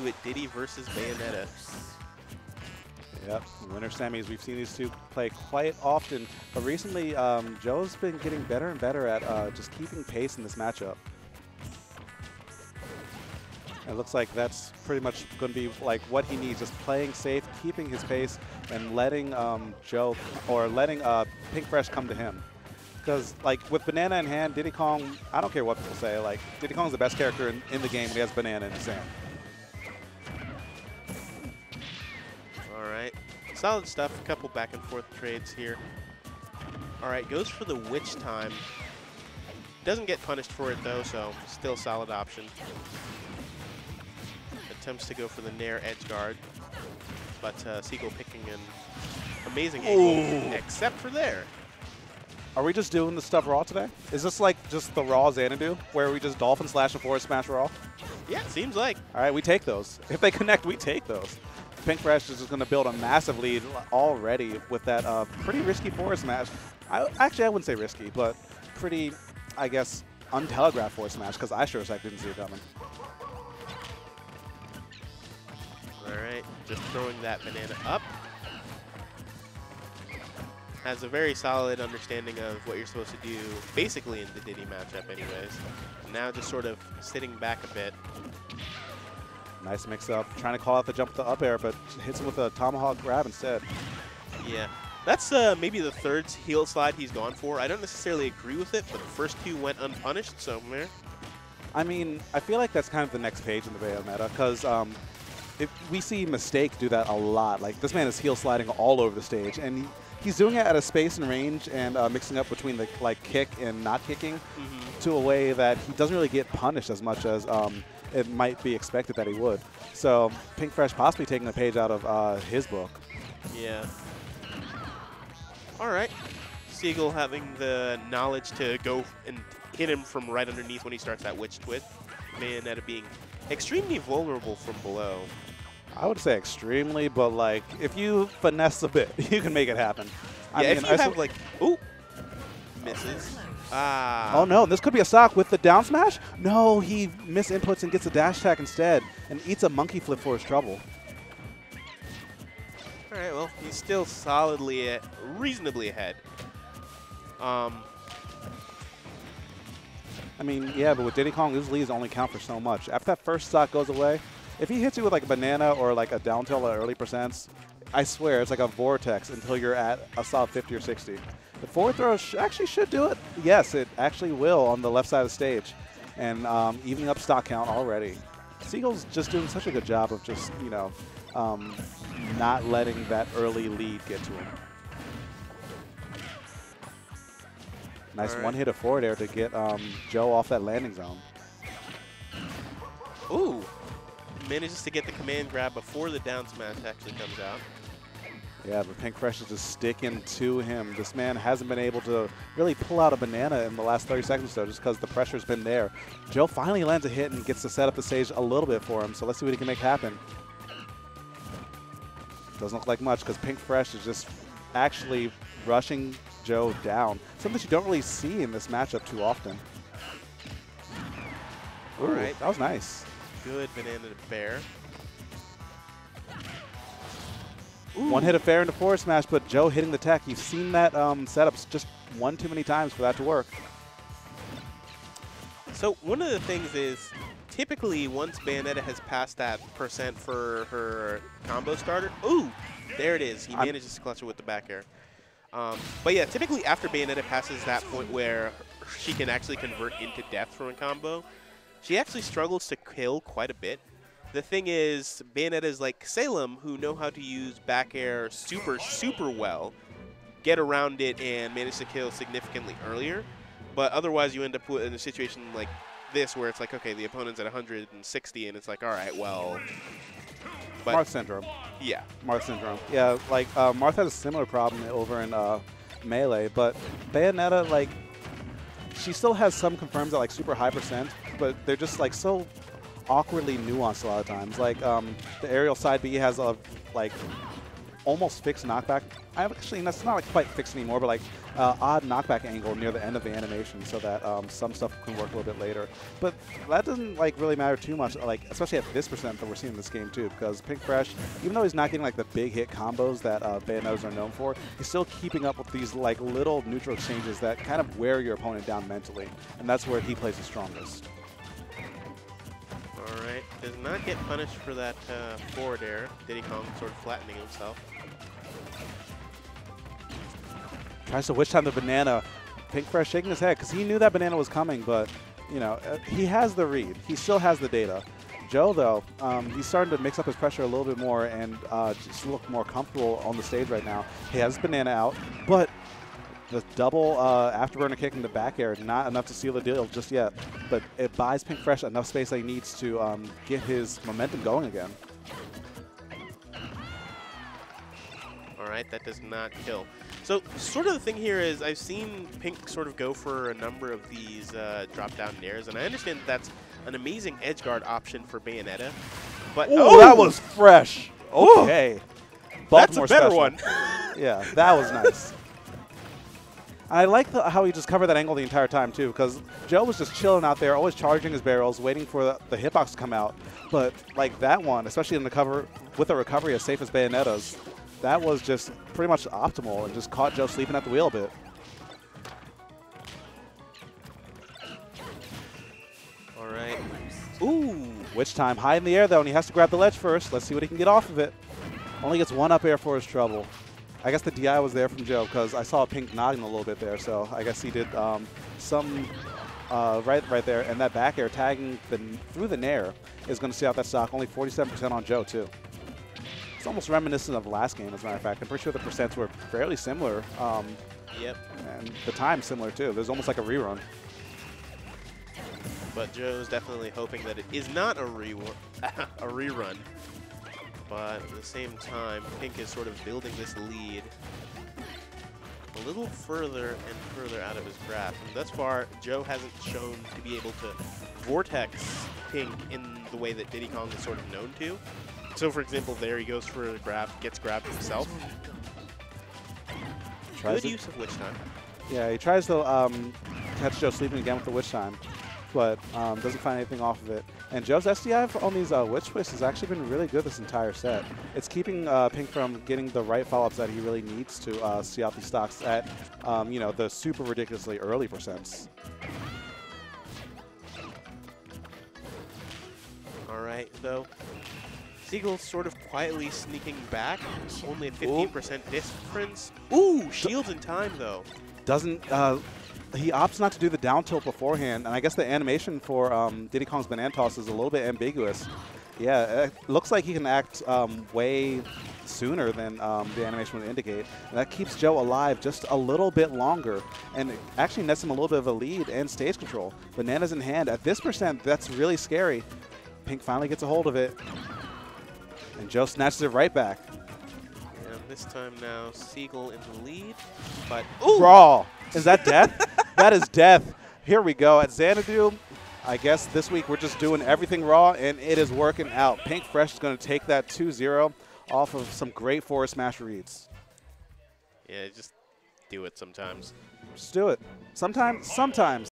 into it, Diddy versus Bayonetta. Yep, winter semis. We've seen these two play quite often, but recently Joe's been getting better and better at just keeping pace in this matchup. It looks like that's pretty much going to be like what he needs, just playing safe, keeping his pace, and letting Joe, or letting Pink Fresh come to him. Because like with Banana in hand, Diddy Kong, I don't care what people say, like Diddy Kong's the best character in the game when he has Banana in his hand. All right, solid stuff, a couple back and forth trades here. All right, goes for the Witch time. Doesn't get punished for it though, so still a solid option. Attempts to go for the Nair edge guard, but Seagull picking an amazing angle, except for there. Are we just doing the stuff raw today? Is this like just the raw Xanadu, where we just dolphin slash and forward smash raw? Yeah, it seems like. All right, we take those. If they connect, we take those. Pink Fresh is just going to build a massive lead already with that pretty risky forward smash. Actually, I wouldn't say risky, but pretty, I guess, untelegraphed forward smash, because I sure as heck didn't see it coming. All right, just throwing that banana up. Has a very solid understanding of what you're supposed to do, basically in the Diddy matchup anyways. Now just sort of sitting back a bit. Nice mix-up. Trying to call out the jump with the up air, but hits him with a tomahawk grab instead. Yeah. That's maybe the third heel slide he's gone for. I don't necessarily agree with it, but the first two went unpunished, so meh. I mean, I feel like that's kind of the next page in the Bayonetta, because if we see Mistake do that a lot. Like, this man is heel sliding all over the stage, and he's doing it at a space and range and mixing up between the kick and not kicking to a way that he doesn't really get punished as much as it might be expected that he would. So Pink Fresh possibly taking a page out of his book. Yeah. All right. Seagull having the knowledge to go and hit him from right underneath when he starts that witch twist. Bayonetta being extremely vulnerable from below. I would say extremely, but like if you finesse a bit, you can make it happen. Yeah, if you have like, ooh, misses. Ah. Oh no, this could be a stock with the down smash? No, he misinputs and gets a dash attack instead and eats a monkey flip for his trouble. All right, well, he's still solidly, reasonably ahead. I mean, yeah, but with Diddy Kong, these leads only count for so much. After that first stock goes away, if he hits you with like a banana or like a down tilt at early percents, I swear it's like a vortex until you're at a solid 50 or 60. The forward throw actually should do it. Yes, it actually will on the left side of the stage. And evening up stock count already. Seagull's just doing such a good job of just, you know, not letting that early lead get to him. Nice one hit of forward air to get Joe off that landing zone. Ooh. Manages to get the command grab before the down smash actually comes out. Yeah, but Pink Fresh is just sticking to him. This man hasn't been able to really pull out a banana in the last 30 seconds or so just because the pressure's been there. Joe finally lands a hit and gets to set up the stage a little bit for him, so let's see what he can make happen. Doesn't look like much because Pink Fresh is just actually rushing Joe down. Something you don't really see in this matchup too often. All right, that was nice. Good banana to bear. One hit of fair into forward smash, but Joe hitting the tech. You've seen that setups just one too many times for that to work. So one of the things is, typically once Bayonetta has passed that % for her combo starter, ooh, there it is. He manages to clutch it with the back air. But yeah, typically after Bayonetta passes that point where she can actually convert into death from a combo, she actually struggles to kill quite a bit. The thing is, Bayonetta is like Salem, who know how to use back air super, super well, get around it, and manage to kill significantly earlier. But otherwise, you end up in a situation like this where it's like, okay, the opponent's at 160, and it's like, all right, well. But Marth syndrome. Yeah. Marth syndrome. Yeah, like Marth has a similar problem over in Melee, but Bayonetta, like, she still has some confirms at like super high %, but they're just like so awkwardly nuanced a lot of times. Like the aerial side B has a like almost fixed knockback. Actually, that's not like quite fixed anymore, but like odd knockback angle near the end of the animation so that some stuff can work a little bit later. But that doesn't like really matter too much, like especially at this percent that we're seeing in this game too, because Pink Fresh, even though he's not getting like the big hit combos that Bayonettas are known for, he's still keeping up with these like little neutral exchanges that kind of wear your opponent down mentally, and that's where he plays the strongest. All right, does not get punished for that forward air. Diddy Kong sort of flattening himself. Tries to wish time the banana. Pink Fresh shaking his head because he knew that banana was coming, but you know he has the read. He still has the data. Joe, though, he's starting to mix up his pressure a little bit more and just look more comfortable on the stage right now. He has banana out, but the double afterburner kick in the back air, not enough to seal the deal just yet. But it buys Pink Fresh enough space that he needs to get his momentum going again. All right, that does not kill. So sort of the thing here is I've seen Pink sort of go for a number of these drop-down nairs, and I understand that's an amazing edge guard option for Bayonetta. But oh, that was fresh. Okay. That's a better one. Yeah, that was nice. I like how he just covered that angle the entire time, too, because Joe was just chilling out there, always charging his barrels, waiting for the hitbox to come out. But, like, that one, especially in the cover with a recovery as safe as Bayonetta's, that was just pretty much optimal and just caught Joe sleeping at the wheel a bit. All right. Ooh. Witch time. High in the air, though, and he has to grab the ledge first. Let's see what he can get off of it. Only gets one up air for his trouble. I guess the DI was there from Joe because I saw Pink nodding a little bit there, so I guess he did some right there. And that back air tagging through the nair is going to see out that stock. Only 47% on Joe, too. It's almost reminiscent of the last game, as a matter of fact. I'm pretty sure the percents were fairly similar. Yep. And the time similar, too. There's almost like a rerun. But Joe's definitely hoping that it is not a rerun. But at the same time, Pink is sort of building this lead a little further and further out of his grasp. And thus far, Joe hasn't shown to be able to vortex Pink in the way that Diddy Kong is sort of known to. So, for example, there he goes for a grab, gets grabbed himself. Good use of Witch Time. Yeah, he tries to catch Joe sleeping again with the Witch Time, but doesn't find anything off of it. And Joe's SDI on these Witch Twists has actually been really good this entire set. It's keeping Pink from getting the right follow-ups that he really needs to see out these stocks at, you know, the super ridiculously early percents. All right, though. Seagull sort of quietly sneaking back, only a 15% difference. Ooh, shields in time, though. Doesn't, he opts not to do the down tilt beforehand, and I guess the animation for Diddy Kong's banana toss is a little bit ambiguous. Yeah, it looks like he can act way sooner than the animation would indicate. And that keeps Joe alive just a little bit longer, and it actually nets him a little bit of a lead and stage control. Bananas in hand. At this percent, that's really scary. Pink finally gets a hold of it. And Joe snatches it right back. And this time now, Seagull in the lead, but ooh! Raw. Is that death? That is death. Here we go. At Xanadu, I guess this week we're just doing everything raw, and it is working out. Pink Fresh is going to take that 2-0 off of some great forward smash reads. Yeah, just do it sometimes. Just do it. Sometimes.